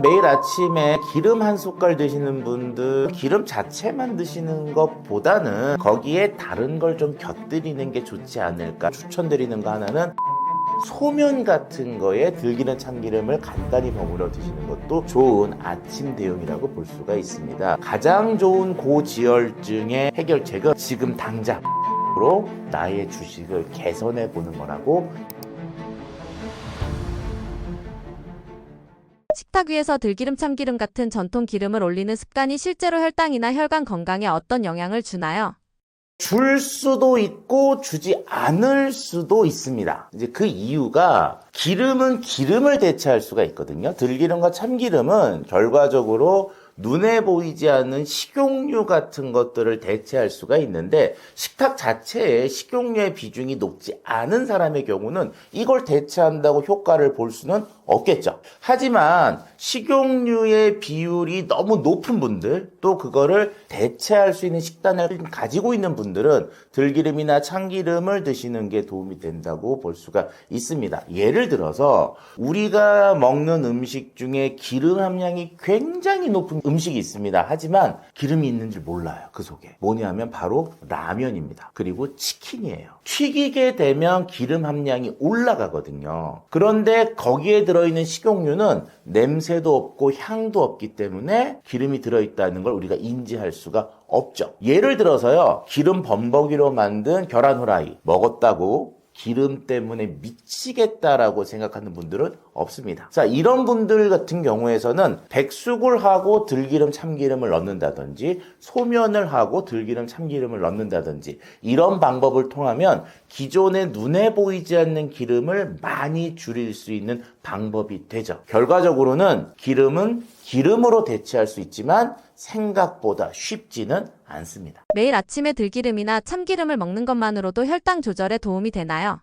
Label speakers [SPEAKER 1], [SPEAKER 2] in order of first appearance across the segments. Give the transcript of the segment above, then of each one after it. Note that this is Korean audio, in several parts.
[SPEAKER 1] 매일 아침에 기름 한 숟갈 드시는 분들, 기름 자체만 드시는 것보다는 거기에 다른 걸 좀 곁들이는 게 좋지 않을까 추천드리는 거 하나는 소면 같은 거에 들기름 참기름을 간단히 버무려 드시는 것도 좋은 아침 대용이라고 볼 수가 있습니다. 가장 좋은 고지혈증의 해결책은 지금 당장으로 나의 주식을 개선해 보는 거라고.
[SPEAKER 2] 식탁 위에서 들기름 참기름 같은 전통 기름을 올리는 습관이 실제로 혈당이나 혈관 건강에 어떤 영향을 주나요?
[SPEAKER 1] 줄 수도 있고 주지 않을 수도 있습니다. 이제 그 이유가 기름은 기름을 대체할 수가 있거든요. 들기름과 참기름은 결과적으로 눈에 보이지 않는 식용유 같은 것들을 대체할 수가 있는데 식탁 자체에 식용유의 비중이 높지 않은 사람의 경우는 이걸 대체한다고 효과를 볼 수는 없겠죠. 하지만 식용유의 비율이 너무 높은 분들, 또 그거를 대체할 수 있는 식단을 가지고 있는 분들은 들기름이나 참기름을 드시는 게 도움이 된다고 볼 수가 있습니다. 예를 들어서 우리가 먹는 음식 중에 기름 함량이 굉장히 높은 음식이 있습니다. 하지만 기름이 있는 줄 몰라요. 그 속에 뭐냐면 바로 라면입니다. 그리고 치킨이에요. 튀기게 되면 기름 함량이 올라가거든요. 그런데 거기에 들어있는 식용유는 냄새도 없고 향도 없기 때문에 기름이 들어있다는 걸 우리가 인지할 수가 없죠. 예를 들어서요, 기름 범벅이로 만든 계란 후라이 먹었다고 기름 때문에 미치겠다라고 생각하는 분들은 없습니다. 자, 이런 분들 같은 경우에서는 백숙을 하고 들기름 참기름을 넣는다든지 소면을 하고 들기름 참기름을 넣는다든지 이런 방법을 통하면 기존에 눈에 보이지 않는 기름을 많이 줄일 수 있는 방법이 되죠. 결과적으로는 기름은 기름으로 대체할 수 있지만 생각보다 쉽지는 않습니다.
[SPEAKER 2] 매일 아침에 들기름이나 참기름을 먹는 것만으로도 혈당 조절에 도움이 되나요?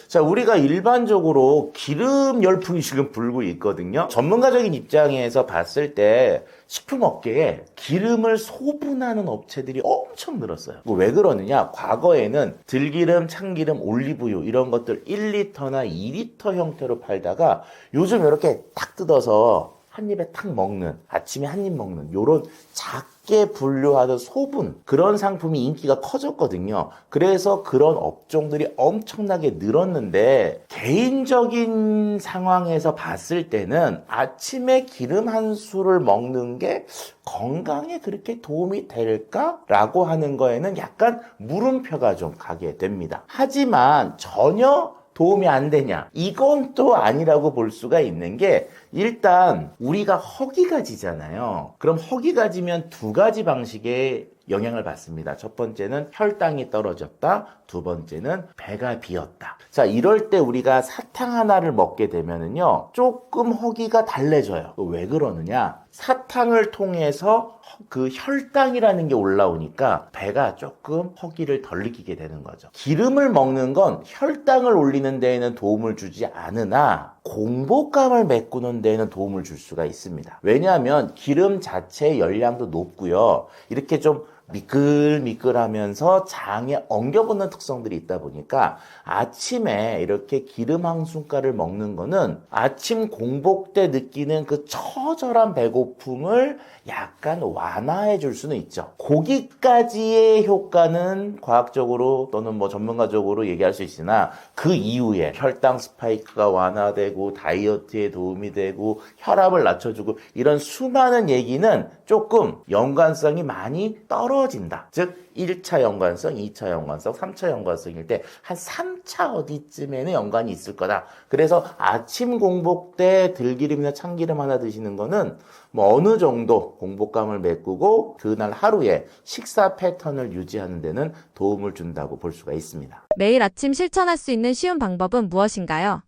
[SPEAKER 1] 자, 우리가 일반적으로 기름 열풍이 지금 불고 있거든요. 전문가적인 입장에서 봤을 때 식품업계에 기름을 소분하는 업체들이 엄청 늘었어요. 왜 그러느냐? 과거에는 들기름, 참기름, 올리브유 이런 것들 1리터나 2리터 형태로 팔다가 요즘 이렇게 딱 뜯어서 한 입에 탁 먹는, 아침에 한 입 먹는 요런 작게 분류하는 소분, 그런 상품이 인기가 커졌거든요. 그래서 그런 업종들이 엄청나게 늘었는데 개인적인 상황에서 봤을 때는 아침에 기름 한 수를 먹는 게 건강에 그렇게 도움이 될까라고 하는 거에는 약간 물음표가 좀 가게 됩니다. 하지만 전혀 도움이 안 되냐? 이건 또 아니라고 볼 수가 있는 게, 일단 우리가 허기가 지잖아요. 그럼 허기가 지면 두 가지 방식의 영향을 받습니다. 첫 번째는 혈당이 떨어졌다. 두 번째는 배가 비었다. 자, 이럴 때 우리가 사탕 하나를 먹게 되면은요, 조금 허기가 달래져요. 왜 그러느냐? 사탕을 통해서 그 혈당이라는 게 올라오니까 배가 조금 허기를 덜 느끼게 되는 거죠. 기름을 먹는 건 혈당을 올리는 데에는 도움을 주지 않으나 공복감을 메꾸는 데에는 도움을 줄 수가 있습니다. 왜냐하면 기름 자체의 열량도 높고요. 이렇게 좀 미끌미끌하면서 장에 엉겨붙는 특성들이 있다 보니까 아침에 이렇게 기름 한 숟갈을 먹는 거는 아침 공복 때 느끼는 그 처절한 배고픔을 약간 완화해 줄 수는 있죠. 거기까지의 효과는 과학적으로 또는 뭐 전문가적으로 얘기할 수 있으나 그 이후에 혈당 스파이크가 완화되고 다이어트에 도움이 되고 혈압을 낮춰주고 이런 수많은 얘기는 조금 연관성이 많이 떨어진다. 즉 1차 연관성, 2차 연관성, 3차 연관성일 때 한 3차 어디쯤에는 연관이 있을 거다. 그래서 아침 공복 때 들기름이나 참기름 하나 드시는 거는 뭐 어느 정도 공복감을 메꾸고 그날 하루에 식사 패턴을 유지하는 데는 도움을 준다고 볼 수가 있습니다.
[SPEAKER 2] 매일 아침 실천할 수 있는 쉬운 방법은 무엇인가요?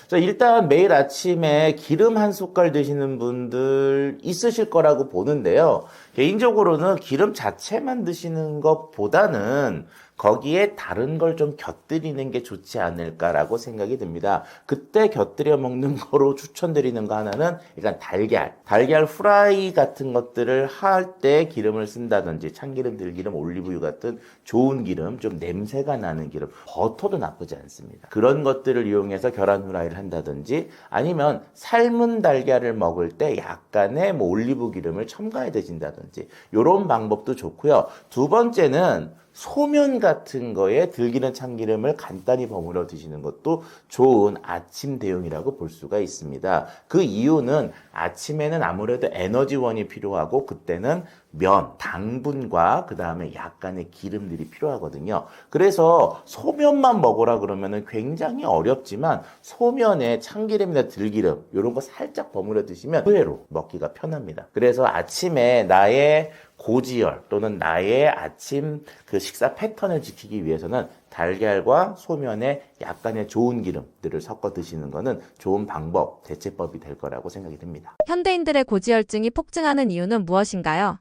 [SPEAKER 1] 자, 일단 매일 아침에 기름 한 숟갈 드시는 분들 있으실 거라고 보는데요. 개인적으로는 기름 자체만 드시는 것보다는 거기에 다른 걸 좀 곁들이는 게 좋지 않을까라고 생각이 듭니다. 그때 곁들여 먹는 거로 추천드리는 거 하나는 일단 달걀 후라이 같은 것들을 할 때 기름을 쓴다든지 참기름, 들기름, 올리브유 같은 좋은 기름, 좀 냄새가 나는 기름, 버터도 나쁘지 않습니다. 그런 것들을 이용해서 계란 후라이를 한다든지 아니면 삶은 달걀을 먹을 때 약간의 올리브 기름을 첨가해 드신다든지 이런 방법도 좋고요. 두 번째는 소면 같은 거에 들기름, 참기름을 간단히 버무려 드시는 것도 좋은 아침 대용이라고 볼 수가 있습니다. 그 이유는 아침에는 아무래도 에너지원이 필요하고 그때는 면, 당분과 그 다음에 약간의 기름들이 필요하거든요. 그래서 소면만 먹으라 그러면은 굉장히 어렵지만 소면에 참기름이나 들기름 이런 거 살짝 버무려 드시면 의외로 먹기가 편합니다. 그래서 아침에 나의 고지혈 또는 나의 아침 그 식사 패턴을 지키기 위해서는 달걀과 소면에 약간의 좋은 기름들을 섞어 드시는 것은 좋은 방법, 대체법이 될 거라고 생각이 듭니다.
[SPEAKER 2] 현대인들의 고지혈증이 폭증하는 이유는 무엇인가요?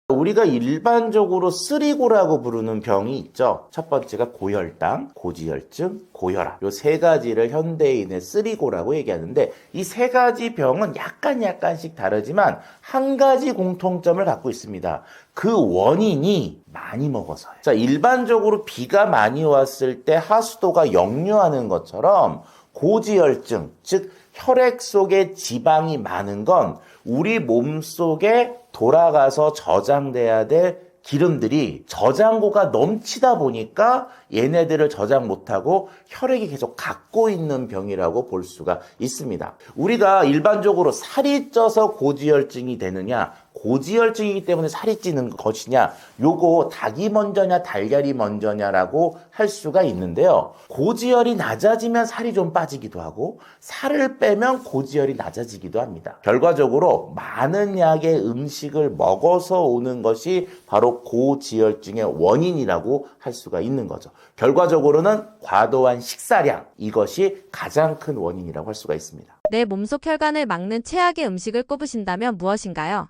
[SPEAKER 1] 우리가 일반적으로 쓰리고라고 부르는 병이 있죠. 첫 번째가 고혈당, 고지혈증, 고혈압. 이 세 가지를 현대인의 쓰리고라고 얘기하는데 이 세 가지 병은 약간씩 다르지만 한 가지 공통점을 갖고 있습니다. 그 원인이 많이 먹어서요. 자, 일반적으로 비가 많이 왔을 때 하수도가 역류하는 것처럼 고지혈증, 즉 혈액 속에 지방이 많은 건 우리 몸 속에 돌아가서 저장돼야 될 기름들이 저장고가 넘치다 보니까 얘네들을 저장 못하고 혈액이 계속 갖고 있는 병이라고 볼 수가 있습니다. 우리가 일반적으로 살이 쪄서 고지혈증이 되느냐, 고지혈증이기 때문에 살이 찌는 것이냐, 요거 닭이 먼저냐 달걀이 먼저냐라고 할 수가 있는데요. 고지혈이 낮아지면 살이 좀 빠지기도 하고 살을 빼면 고지혈이 낮아지기도 합니다. 결과적으로 많은 양의 음식을 먹어서 오는 것이 바로 고지혈증의 원인이라고 할 수가 있는 거죠. 결과적으로는 과도한 식사량, 이것이 가장 큰 원인이라고 할 수가 있습니다.
[SPEAKER 2] 내 몸속 혈관을 막는 최악의 음식을 꼽으신다면 무엇인가요?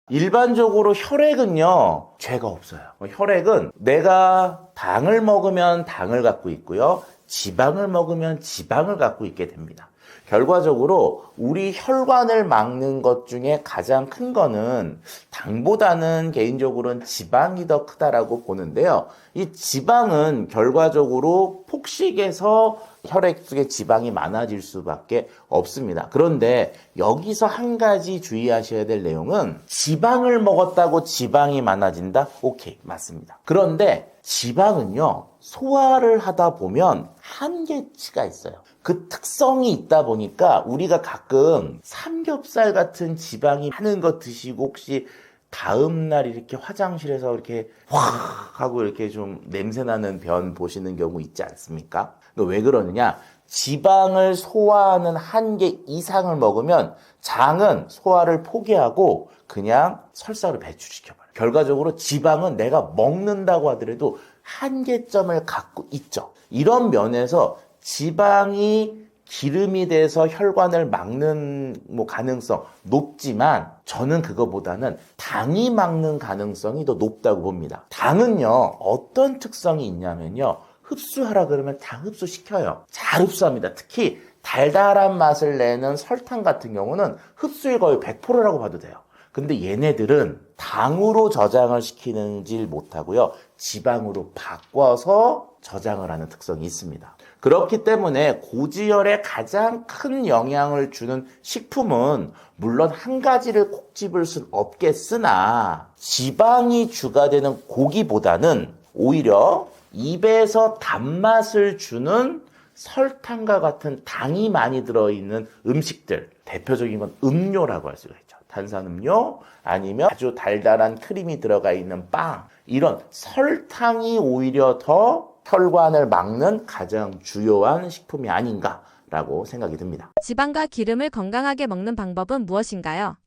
[SPEAKER 1] 일반적으로 혈액은요, 죄가 없어요. 혈액은 내가 당을 먹으면 당을 갖고 있고요, 지방을 먹으면 지방을 갖고 있게 됩니다. 결과적으로 우리 혈관을 막는 것 중에 가장 큰 거는 당보다는 개인적으로는 지방이 더 크다라고 보는데요. 이 지방은 결과적으로 폭식에서 혈액 속에 지방이 많아질 수밖에 없습니다. 그런데 여기서 한 가지 주의하셔야 될 내용은 지방을 먹었다고 지방이 많아진다? 오케이, 맞습니다. 그런데 지방은요, 소화를 하다 보면 한계치가 있어요. 그 특성이 있다 보니까 우리가 가끔 삼겹살 같은 지방이 많은 거 드시고 혹시 다음날 이렇게 화장실에서 이렇게 확 하고 이렇게 좀 냄새나는 변 보시는 경우 있지 않습니까? 왜 그러느냐? 지방을 소화하는 한계 이상을 먹으면 장은 소화를 포기하고 그냥 설사로 배출시켜버려요. 결과적으로 지방은 내가 먹는다고 하더라도 한계점을 갖고 있죠. 이런 면에서 지방이 기름이 돼서 혈관을 막는 가능성 높지만 저는 그거보다는 당이 막는 가능성이 더 높다고 봅니다. 당은요, 어떤 특성이 있냐면요, 흡수하라 그러면 다 흡수시켜요. 잘 흡수합니다. 특히 달달한 맛을 내는 설탕 같은 경우는 흡수율 거의 100%라고 봐도 돼요. 근데 얘네들은 당으로 저장을 시키는지 못하고요, 지방으로 바꿔서 저장을 하는 특성이 있습니다. 그렇기 때문에 고지혈에 가장 큰 영향을 주는 식품은 물론 한 가지를 콕 집을 순 없겠으나 지방이 주가 되는 고기보다는 오히려 입에서 단맛을 주는 설탕과 같은 당이 많이 들어있는 음식들, 대표적인 건 음료라고 할 수가 있죠. 탄산음료 아니면 아주 달달한 크림이 들어가 있는 빵, 이런 설탕이 오히려 더 혈관을 막는 가장 주요한 식품이 아닌가라고 생각이 듭니다.
[SPEAKER 2] 지방과 기름을 건강하게 먹는 방법은 무엇인가요?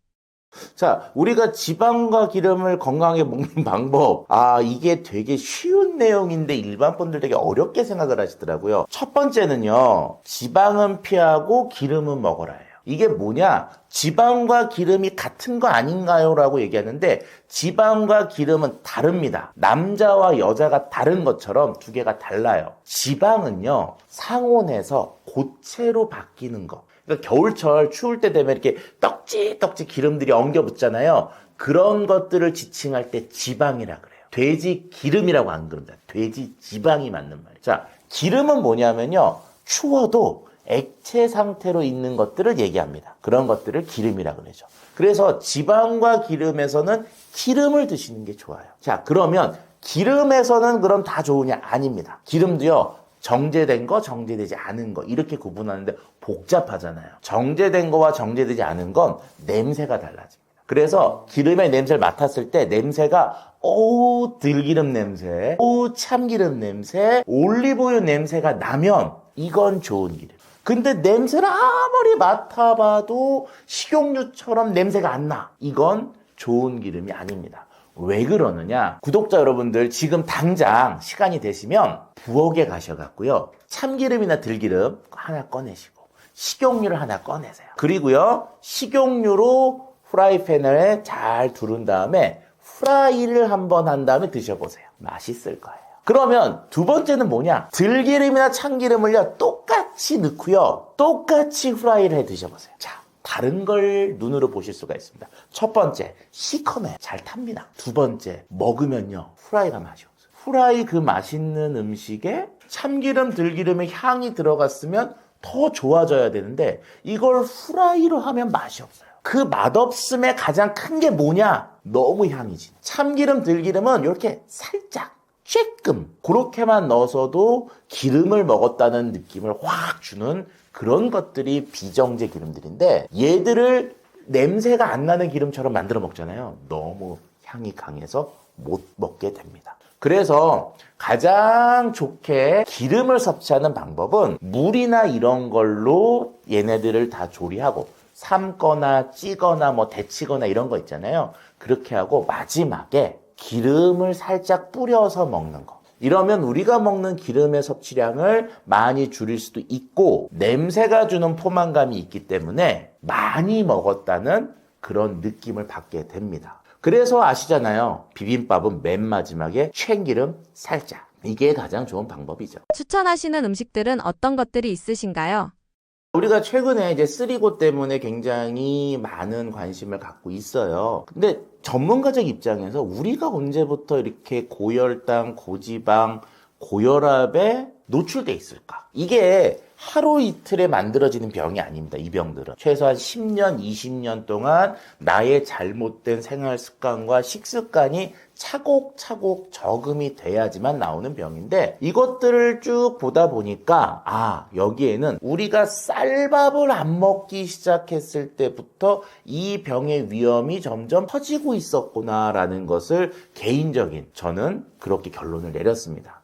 [SPEAKER 1] 자, 우리가 지방과 기름을 건강하게 먹는 방법, 이게 되게 쉬운 내용인데 일반 분들 되게 어렵게 생각을 하시더라고요. 첫 번째는요, 지방은 피하고 기름은 먹어라예요. 이게 뭐냐? 지방과 기름이 같은 거 아닌가요? 라고 얘기하는데 지방과 기름은 다릅니다. 남자와 여자가 다른 것처럼 두 개가 달라요. 지방은요, 상온에서 고체로 바뀌는 거. 그러니까 겨울철 추울 때 되면 이렇게 떡지 기름들이 엉겨 붙잖아요. 그런 것들을 지칭할 때 지방이라 그래요. 돼지 기름이라고 안 그럽니다. 돼지 지방이 맞는 말이에요. 자, 기름은 뭐냐면요, 추워도 액체 상태로 있는 것들을 얘기합니다. 그런 것들을 기름이라 그러죠. 그래서 지방과 기름에서는 기름을 드시는 게 좋아요. 자, 그러면 기름에서는 그럼 다 좋으냐? 아닙니다. 기름도요, 정제된 거, 정제되지 않은 거 이렇게 구분하는데 복잡하잖아요. 정제된 거와 정제되지 않은 건 냄새가 달라집니다. 그래서 기름의 냄새를 맡았을 때 냄새가 들기름 냄새, 참기름 냄새, 올리브유 냄새가 나면 이건 좋은 기름. 근데 냄새를 아무리 맡아봐도 식용유처럼 냄새가 안 나. 이건 좋은 기름이 아닙니다. 왜 그러느냐? 구독자 여러분들 지금 당장 시간이 되시면 부엌에 가셔갖고요. 참기름이나 들기름 하나 꺼내시고 식용유를 하나 꺼내세요. 그리고요. 식용유로 프라이팬에 잘 두른 다음에 프라이를 한번 한 다음에 드셔보세요. 맛있을 거예요. 그러면 두 번째는 뭐냐? 들기름이나 참기름을요, 똑같이 넣고요. 똑같이 프라이를 해 드셔보세요. 자, 다른 걸 눈으로 보실 수가 있습니다. 첫 번째, 시커매. 잘 탑니다. 두 번째, 먹으면요, 프라이가 맛이 없어요. 프라이 그 맛있는 음식에 참기름, 들기름의 향이 들어갔으면 더 좋아져야 되는데 이걸 프라이로 하면 맛이 없어요. 그 맛없음의 가장 큰 게 뭐냐? 너무 향이지. 참기름, 들기름은 이렇게 살짝 쬐끔 그렇게만 넣어서도 기름을 먹었다는 느낌을 확 주는 그런 것들이 비정제 기름들인데 얘들을 냄새가 안 나는 기름처럼 만들어 먹잖아요. 너무 향이 강해서 못 먹게 됩니다. 그래서 가장 좋게 기름을 섭취하는 방법은 물이나 이런 걸로 얘네들을 다 조리하고 삶거나 찌거나 뭐 데치거나 이런 거 있잖아요. 그렇게 하고 마지막에 기름을 살짝 뿌려서 먹는 거. 이러면 우리가 먹는 기름의 섭취량을 많이 줄일 수도 있고 냄새가 주는 포만감이 있기 때문에 많이 먹었다는 그런 느낌을 받게 됩니다. 그래서 아시잖아요. 비빔밥은 맨 마지막에 참기름 살짝. 이게 가장 좋은 방법이죠.
[SPEAKER 2] 추천하시는 음식들은 어떤 것들이 있으신가요?
[SPEAKER 1] 우리가 최근에 이제 쓰리고 때문에 굉장히 많은 관심을 갖고 있어요. 근데 전문가적 입장에서 우리가 언제부터 이렇게 고혈당, 고지방, 고혈압에 노출돼 있을까? 이게 하루 이틀에 만들어지는 병이 아닙니다. 이 병들은 최소한 10년, 20년 동안 나의 잘못된 생활 습관과 식습관이 차곡차곡 적응이 돼야지만 나오는 병인데 이것들을 쭉 보다 보니까 여기에는 우리가 쌀밥을 안 먹기 시작했을 때부터 이 병의 위험이 점점 커지고 있었구나라는 것을 개인적인 저는 그렇게 결론을 내렸습니다.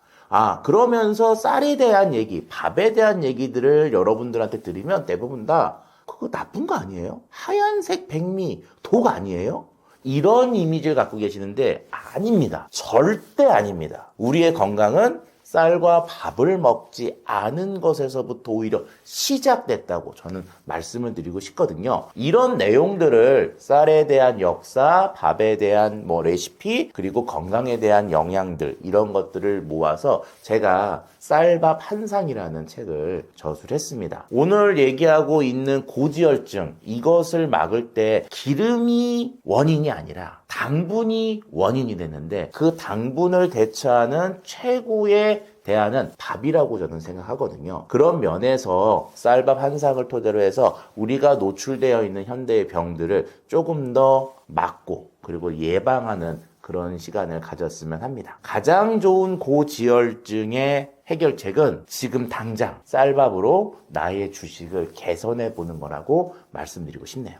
[SPEAKER 1] 그러면서 쌀에 대한 얘기, 밥에 대한 얘기들을 여러분들한테 드리면 대부분 다 그거 나쁜 거 아니에요? 하얀색 백미, 독 아니에요? 이런 이미지를 갖고 계시는데 아닙니다. 절대 아닙니다. 우리의 건강은 쌀과 밥을 먹지 않은 것에서부터 오히려 시작됐다고 저는 말씀을 드리고 싶거든요. 이런 내용들을 쌀에 대한 역사, 밥에 대한 레시피, 그리고 건강에 대한 영양들 이런 것들을 모아서 제가 쌀밥 한상이라는 책을 저술했습니다. 오늘 얘기하고 있는 고지혈증 이것을 막을 때 기름이 원인이 아니라 당분이 원인이 되는데 그 당분을 대처하는 최고의 대안은 밥이라고 저는 생각하거든요. 그런 면에서 쌀밥 한상을 토대로 해서 우리가 노출되어 있는 현대의 병들을 조금 더 막고 그리고 예방하는 그런 시간을 가졌으면 합니다. 가장 좋은 고지혈증의 해결책은 지금 당장 쌀밥으로 나의 주식을 개선해 보는 거라고 말씀드리고 싶네요.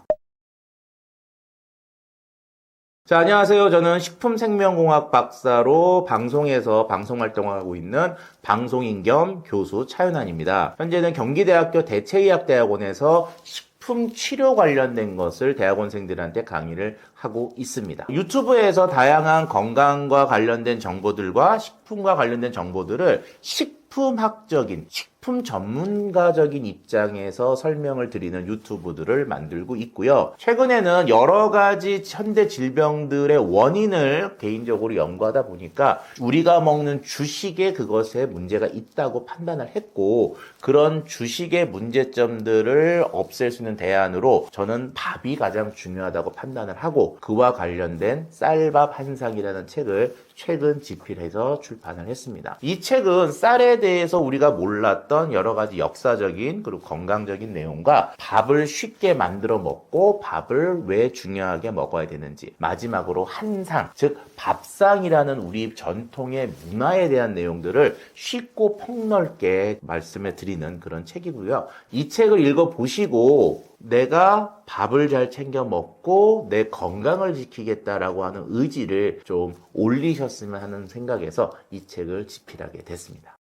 [SPEAKER 1] 자, 안녕하세요. 저는 식품생명공학 박사로 방송에서 방송활동을 하고 있는 방송인 겸 교수 차윤환입니다. 현재는 경기대학교 대체의학대학원에서 식품 치료 관련된 것을 대학원생들한테 강의를 하고 있습니다. 유튜브에서 다양한 건강과 관련된 정보들과 식품과 관련된 정보들을 쉽게 식품학적인, 식품 전문가적인 입장에서 설명을 드리는 유튜브들을 만들고 있고요. 최근에는 여러 가지 현대 질병들의 원인을 개인적으로 연구하다 보니까 우리가 먹는 주식에 그것에 문제가 있다고 판단을 했고, 그런 주식의 문제점들을 없앨 수 있는 대안으로 저는 밥이 가장 중요하다고 판단을 하고, 그와 관련된 쌀밥 한상이라는 책을 최근 집필해서 출판을 했습니다. 이 책은 쌀에 대해서 우리가 몰랐던 여러 가지 역사적인 그리고 건강적인 내용과 밥을 쉽게 만들어 먹고 밥을 왜 중요하게 먹어야 되는지, 마지막으로 한상, 즉 밥상이라는 우리 전통의 문화에 대한 내용들을 쉽고 폭넓게 말씀해 드리는 그런 책이고요. 이 책을 읽어보시고 내가 밥을 잘 챙겨 먹고 내 건강을 지키겠다라고 하는 의지를 좀 올리셨으면 하는 생각에서 이 책을 집필하게 됐습니다.